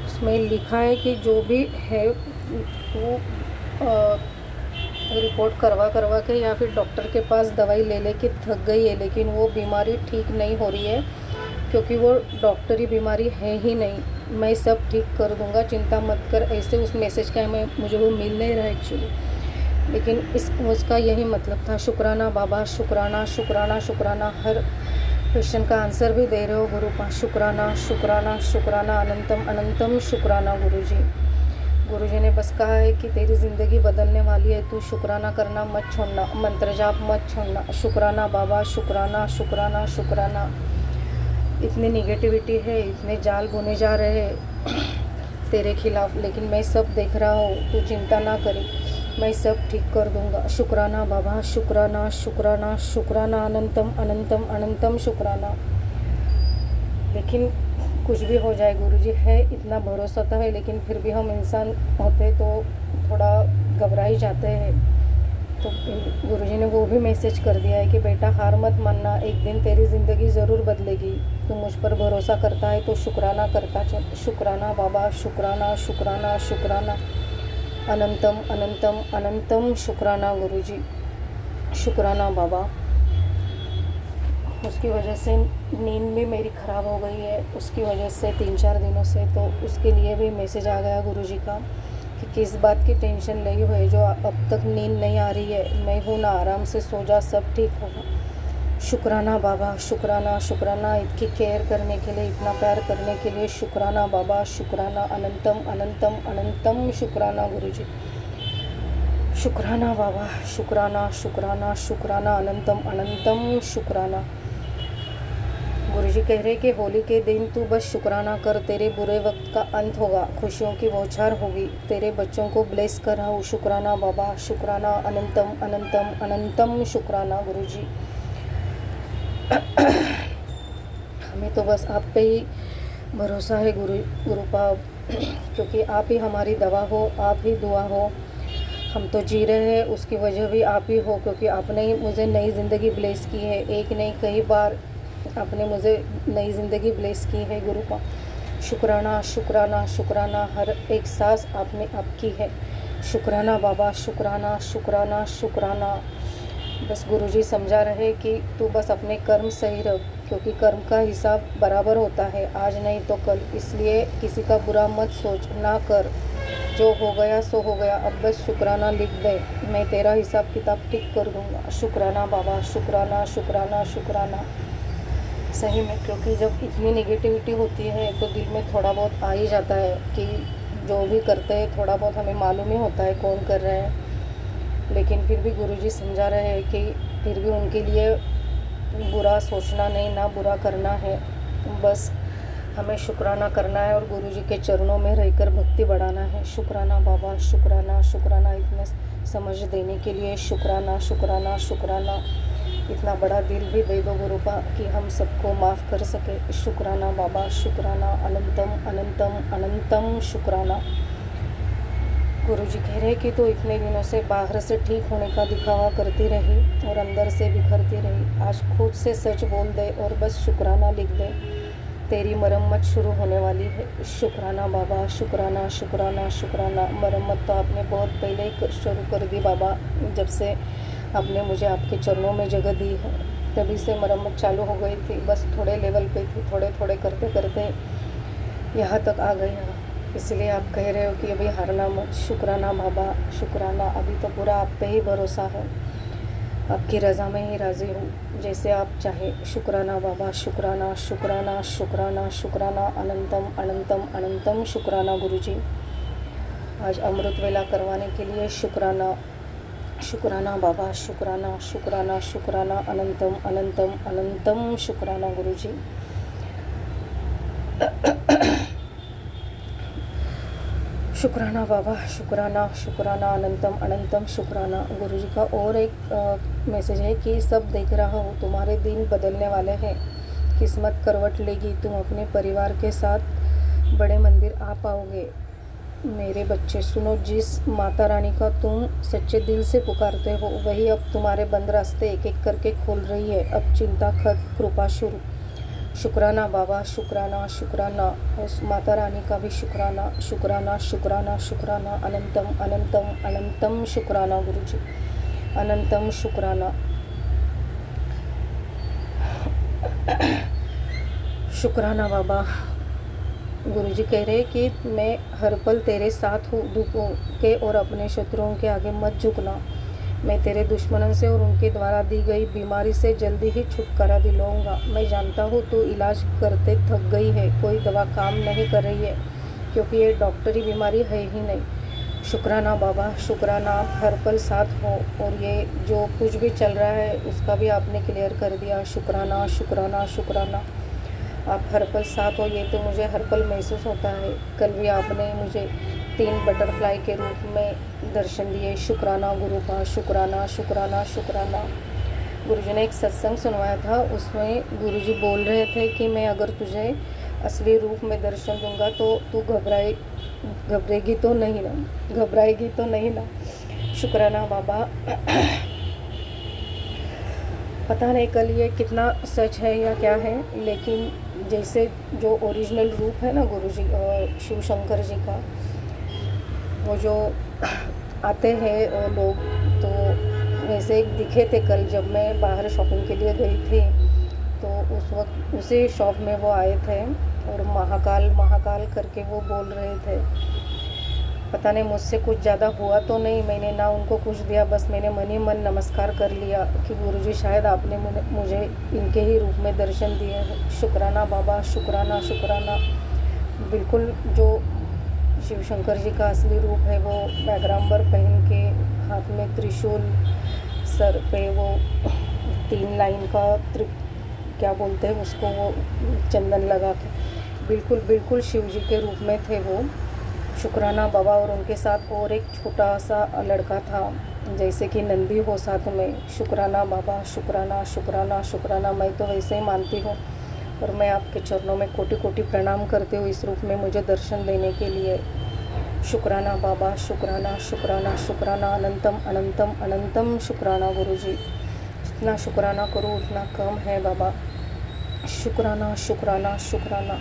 उसमें लिखा है कि जो भी है वो रिपोर्ट करवा के या फिर डॉक्टर के पास दवाई ले के थक गई है, लेकिन वो बीमारी ठीक नहीं हो रही है, क्योंकि वो डॉक्टरी बीमारी है ही नहीं, मैं सब ठीक कर दूंगा, चिंता मत कर। ऐसे उस मैसेज का मुझे वो मिल नहीं रहा एक्चुअली, लेकिन उसका यही मतलब था। शुक्राना बाबा, शुक्राना शुक्राना शुक्राना, हर क्वेश्चन का आंसर भी दे रहे हो गुरु का। शुक्राना शुक्राना शुक्राना, अनंतम अनंतम शुक्राना गुरुजी। गुरुजी ने बस कहा है कि तेरी ज़िंदगी बदलने वाली है, तू शुक्राना करना मत छोड़ना, मंत्र जाप मत छोड़ना। शुक्राना बाबा, शुक्राना शुक्राना शुक्राना। इतनी निगेटिविटी है, इतने जाल बुने जा रहे हैं तेरे खिलाफ, लेकिन मैं सब देख रहा हूँ, तू चिंता ना करी, मैं सब ठीक कर दूंगा। शुक्राना बाबा, शुक्राना शुक्राना शुक्राना, अनंतम अनंतम अनंतम शुक्राना। लेकिन कुछ भी हो जाए गुरुजी, है इतना भरोसा तो है, लेकिन फिर भी हम इंसान होते तो थोड़ा घबरा ही जाते हैं। तो गुरुजी ने वो भी मैसेज कर दिया है कि बेटा हार मत मानना, एक दिन तेरी ज़िंदगी ज़रूर बदलेगी, तू मुझ पर भरोसा करता है तो शुक्राना करता चल। शुक्राना बाबा, शुक्राना शुक्राना शुक्राना, अनंतम अनंतम अनंतम शुक्राना गुरुजी। शुक्राना बाबा। उसकी वजह से नींद भी मेरी ख़राब हो गई है, उसकी वजह से 3-4 दिनों से, तो उसके लिए भी मैसेज आ गया गुरुजी का कि किस बात की टेंशन ली हुई है जो अब तक नींद नहीं आ रही है, मैं हूँ ना, आराम से सो जा, सब ठीक होगा। शुक्राना बाबा, शुक्राना शुक्राना, इतनी केयर करने के लिए, इतना प्यार करने के लिए शुक्राना बाबा, शुक्राना, अनंतम अनंतम अनंतम शुक्राना गुरुजी। शुक्राना बाबा, शुक्राना शुक्राना शुक्राना, अनंतम अनंतम शुक्राना। गुरुजी कह रहे कि होली के दिन तू बस शुक्राना कर, तेरे बुरे वक्त का अंत होगा, खुशियों की बौछार होगी, तेरे बच्चों को ब्लेस कर रहा हूँ। शुक्राना बाबा, शुक्राना, अनंतम अनंतम अनंतम शुक्राना गुरुजी। हमें तो बस आप पे ही भरोसा है गुरुपा, क्योंकि आप ही हमारी दवा हो, आप ही दुआ हो, हम तो जी रहे हैं उसकी वजह भी आप ही हो, क्योंकि आपने ही मुझे नई ज़िंदगी ब्लेस की है, एक नहीं कई बार आपने मुझे नई ज़िंदगी ब्लेस की है गुरुपा। शुक्राना शुक्राना शुक्राना, हर एक सांस आपने आपकी है। शुक्राना बाबा, शुक्राना शुक्राना शुक्राना। बस गुरुजी समझा रहे कि तू बस अपने कर्म सही रख, क्योंकि कर्म का हिसाब बराबर होता है, आज नहीं तो कल, इसलिए किसी का बुरा मत सोच, ना कर, जो हो गया सो हो गया, अब बस शुक्राना लिख दे, मैं तेरा हिसाब किताब ठीक कर दूंगा। शुक्राना बाबा, शुक्राना शुक्राना शुक्राना। सही में, क्योंकि जब इतनी नेगेटिविटी होती है तो दिल में थोड़ा बहुत आ ही जाता है कि जो भी करते हैं थोड़ा बहुत हमें मालूम ही होता है कौन कर रहे हैं, लेकिन फिर भी गुरुजी समझा रहे हैं कि फिर भी उनके लिए बुरा सोचना नहीं, ना बुरा करना है, बस हमें शुक्राना करना है और गुरुजी के चरणों में रहकर भक्ति बढ़ाना है। शुक्राना बाबा, शुक्राना शुक्राना, इतने समझ देने के लिए शुक्राना शुक्राना शुक्राना। इतना बड़ा दिल भी दे दो गुरुपा कि हम सबको माफ़ कर सके। शुक्राना बाबा, शुक्राना, अनंतम अनंतम अनंतम शुक्राना। गुरुजी कह रहे कि तो इतने दिनों से बाहर से ठीक होने का दिखावा करती रही और अंदर से बिखरती रही, आज खुद से सच बोल दे और बस शुक्राना लिख दे, तेरी मरम्मत शुरू होने वाली है। शुक्राना बाबा, शुक्राना शुक्राना शुक्राना। मरम्मत तो आपने बहुत पहले ही शुरू कर दी बाबा, जब से आपने मुझे आपके चरणों में जगह दी है तभी से मरम्मत चालू हो गई थी। बस थोड़े लेवल पे थी, थोड़े थोड़े करते करते यहाँ तक आ गई है। इसलिए आप कह रहे हो कि अभी हारना मत। शुक्राना बाबा, शुक्राना। अभी तो पूरा आप पे ही भरोसा है, आपकी रज़ा में ही राज़ी हूँ, जैसे आप चाहे। शुक्राना बाबा, शुक्राना शुक्राना शुक्राना शुक्राना। अनंतम अनंतम अनंतम शुक्राना गुरुजी। आज अमृत वेला करवाने के लिए शुक्राना। शुक्राना बाबा, शुक्राना शुक्राना शुक्राना। अनंतम अनंतम अनंतम शुक्राना गुरुजी। शुक्राना बाबा, शुक्राना शुक्राना। अनंतम अनंतम शुक्राना। गुरुजी का और एक मैसेज है कि सब देख रहा हूँ, तुम्हारे दिन बदलने वाले हैं, किस्मत करवट लेगी, तुम अपने परिवार के साथ बड़े मंदिर आ पाओगे। मेरे बच्चे सुनो, जिस माता रानी का तुम सच्चे दिल से पुकारते हो वही अब तुम्हारे बंद रास्ते एक एक करके खोल रही है। अब चिंता खत्म, कृपा शुरू। शुक्राना बाबा, शुक्राना शुक्राना। उस माता रानी का भी शुक्राना शुक्राना शुक्राना शुक्राना। अनंतम अनंतम अनंतम शुक्राना गुरुजी। अनंतम शुक्राना। शुक्राना बाबा। गुरुजी कह रहे कि मैं हर पल तेरे साथ हूँ, दुखों के और अपने शत्रुओं के आगे मत झुकना। मैं तेरे दुश्मनों से और उनके द्वारा दी गई बीमारी से जल्दी ही छुटकारा दिलाऊंगा। मैं जानता हूँ तू इलाज करते थक गई है, कोई दवा काम नहीं कर रही है, क्योंकि ये डॉक्टरी बीमारी है ही नहीं। शुक्राना बाबा, शुक्राना। आप हर पल साथ हो और ये जो कुछ भी चल रहा है उसका भी आपने क्लियर कर दिया। शुक्राना शुक्राना शुक्राना। आप हर पल साथ हो, ये तो मुझे हर पल महसूस होता है। कल भी आपने मुझे 3 बटरफ्लाई के रूप में दर्शन दिए। शुक्राना गुरु का, शुक्राना शुक्राना शुक्राना। गुरुजी ने एक सत्संग सुनवाया था, उसमें गुरुजी बोल रहे थे कि मैं अगर तुझे असली रूप में दर्शन दूंगा तो तू घबराएगी तो नहीं ना, घबराएगी तो नहीं ना। शुक्राना बाबा। पता नहीं कल ये कितना सच है या क्या है, लेकिन जैसे जो ओरिजिनल रूप है ना गुरुजी और शिव शंकर जी का, वो जो आते हैं लोग, तो वैसे दिखे थे कल जब मैं बाहर शॉपिंग के लिए गई थी। तो उस वक्त उसी शॉप में वो आए थे और महाकाल महाकाल करके वो बोल रहे थे। पता नहीं मुझसे कुछ ज़्यादा हुआ तो नहीं, मैंने ना उनको कुछ दिया, बस मैंने मन ही मन नमस्कार कर लिया कि गुरुजी शायद आपने मुझे इनके ही रूप में दर्शन दिए हैं। शुक्राना बाबा, शुक्राना शुक्राना। बिल्कुल जो शिव शंकर जी का असली रूप है, वो बैगराम्बर पहन के, हाथ में त्रिशूल, सर पे वो 3 लाइन का क्या बोलते हैं उसको, वो चंदन लगा के, बिल्कुल बिल्कुल शिव जी के रूप में थे वो। शुक्राना बाबा। और उनके साथ और एक छोटा सा लड़का था, जैसे कि नंदी हो साथ में। शुक्राना बाबा, शुक्राना शुक्राना शुक्राना। मैं तो वैसे ही मानती हूँ और मैं आपके चरणों में कोटि कोटि प्रणाम करती हूँ इस रूप में मुझे दर्शन देने के लिए। शुक्राना बाबा, शुक्राना शुक्राना शुक्राना। अनंतम अनंतम अनंतम शुक्राना गुरुजी। जितना शुक्राना करूँ उतना कम है बाबा। शुक्राना शुक्राना शुक्राना।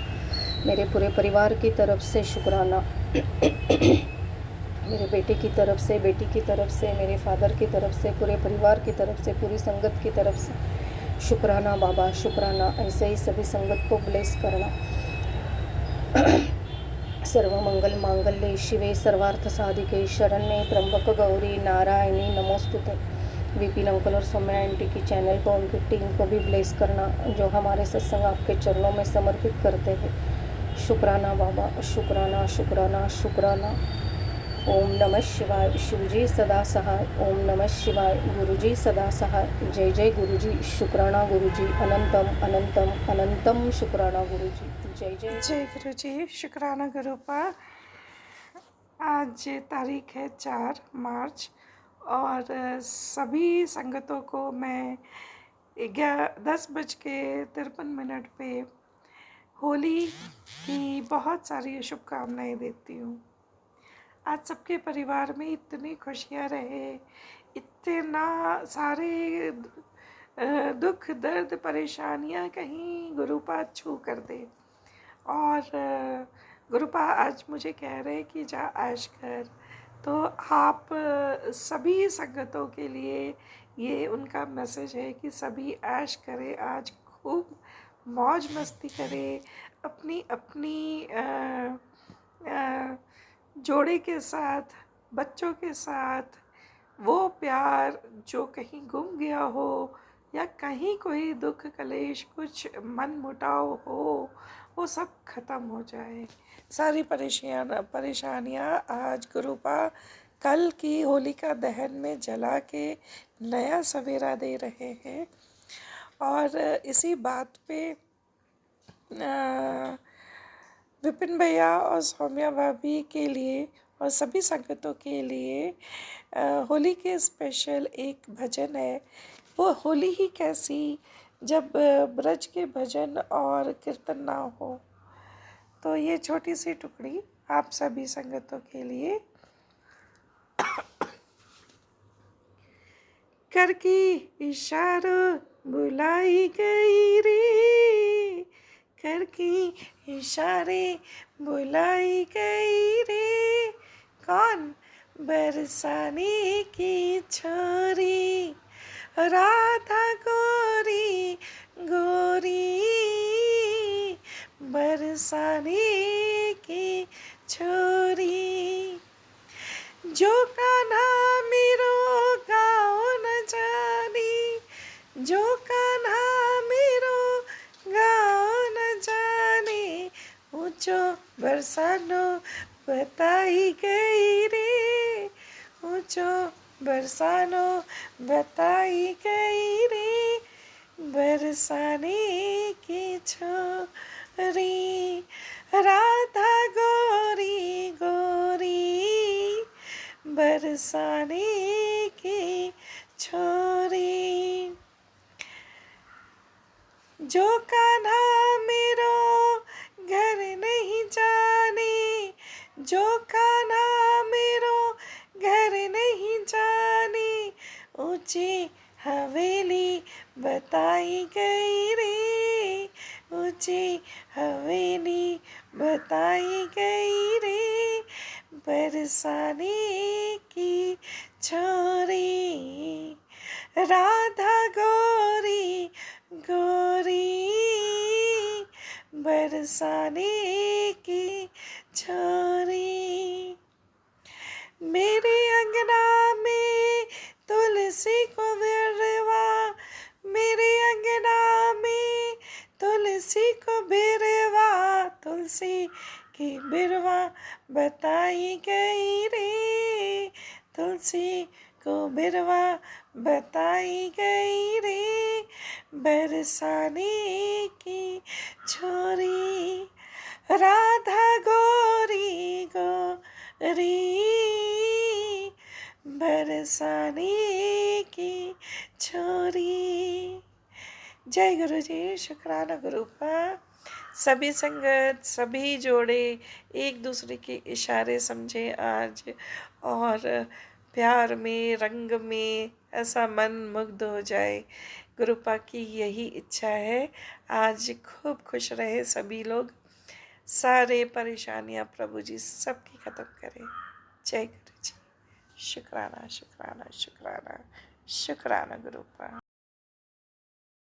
मेरे पूरे परिवार की तरफ से शुक्राना। मेरे बेटे की तरफ से, बेटी की तरफ से, मेरे फादर की तरफ से, पूरे परिवार की तरफ से, पूरी संगत की तरफ से शुक्राना बाबा, शुक्राना। ऐसे ही सभी संगत को ब्लेस करना। सर्वमंगल मांगल्ये शिवे सर्वार्थ साधिके शरण्ये त्र्यंबक गौरी नारायणी नमोस्तुते। विपिन अंकल और सौम्या आंटी की चैनल को, उनकी टीम को भी ब्लेस करना जो हमारे सत्संग आपके चरणों में समर्पित करते हैं। शुक्राना बाबा, शुक्राना शुक्राना शुक्राना। ओम नमः शिवाय। शिवजी सदा सहाय। ओम नमः शिवाय। गुरुजी सदा सहाय। जय जय गुरुजी। शुक्राना गुरुजी। अनंतम अनंतम अनंतम शुक्राना गुरुजी। जय जय। जय गुरु जी। शुक्राना गुरु पर। आज तारीख है 4 मार्च और सभी संगतों को मैं 10:53 पे होली की बहुत सारी शुभकामनाएं देती हूँ। आज सबके परिवार में इतनी खुशियाँ रहे, इतना सारे दुख दर्द परेशानियाँ कहीं गुरुपाद छू कर दे। और गुरुपा आज मुझे कह रहे कि जा ऐश कर, तो आप सभी संगतों के लिए ये उनका मैसेज है कि सभी ऐश करें, आज खूब मौज मस्ती करें, अपनी अपनी जोड़े के साथ, बच्चों के साथ। वो प्यार जो कहीं गुम गया हो या कहीं कोई दुख कलेश कुछ मन मुटाव हो, वो सब खत्म हो जाए। सारी परेशानियाँ आज गुरुपा कल की होलिका दहन में जला के नया सवेरा दे रहे हैं। और इसी बात पे विपिन भैया और सौम्या भाभी के लिए और सभी संगतों के लिए होली के स्पेशल एक भजन है। वो होली ही कैसी जब ब्रज के भजन और कीर्तन ना हो। तो ये छोटी सी टुकड़ी आप सभी संगतों के लिए। कर की इशारों बुलाई गई रे, कर की इशारे बुलाई गई रे, कौन बरसाने की छोरी, राधा गोरी गोरी, बरसाने की छोरी। जो कान्हा मेरो गाँव न जानी, जो कान्हा मेरो गाँव न जाने, ऊंचो बरसानो बताई गई रे, ऊंचो बरसानो बताई गई रे, बरसाने की छोरी, राधा गोरी गोरी, बरसाने की छोरी। जो कान्हा मेरो घर नहीं जाने, जो कान्हा मेरो घर नहीं जाने, ऊंची हवेली बताई गई रे, ऊंची हवेली बताई गई रे, बरसाने की छोरी, राधा गोरी गोरी, बरसाने की छोरी। मेरे अंगना में तुलसी को बिरवा, मेरे अंगना में तुलसी को बिरवा, तुलसी की बिरवा बताई गई रे, तुलसी को बिरवा बताई गई रे, बरसाने की छोरी, राधा गोरी गोरी, बरसाने की छोरी। जय गुरु जी, शुक्राना गुरुपा। सभी संगत, सभी जोड़े एक दूसरे के इशारे समझे आज, और प्यार में, रंग में ऐसा मन मुग्ध हो जाए। गुरुपा की यही इच्छा है। आज खूब खुश रहे सभी लोग, सारे परेशानियां प्रभु जी सबकी ख़त्म करें। जय गुरु जी, शुक्राना शुक्राना शुक्राना शुक्राना गुरुपा।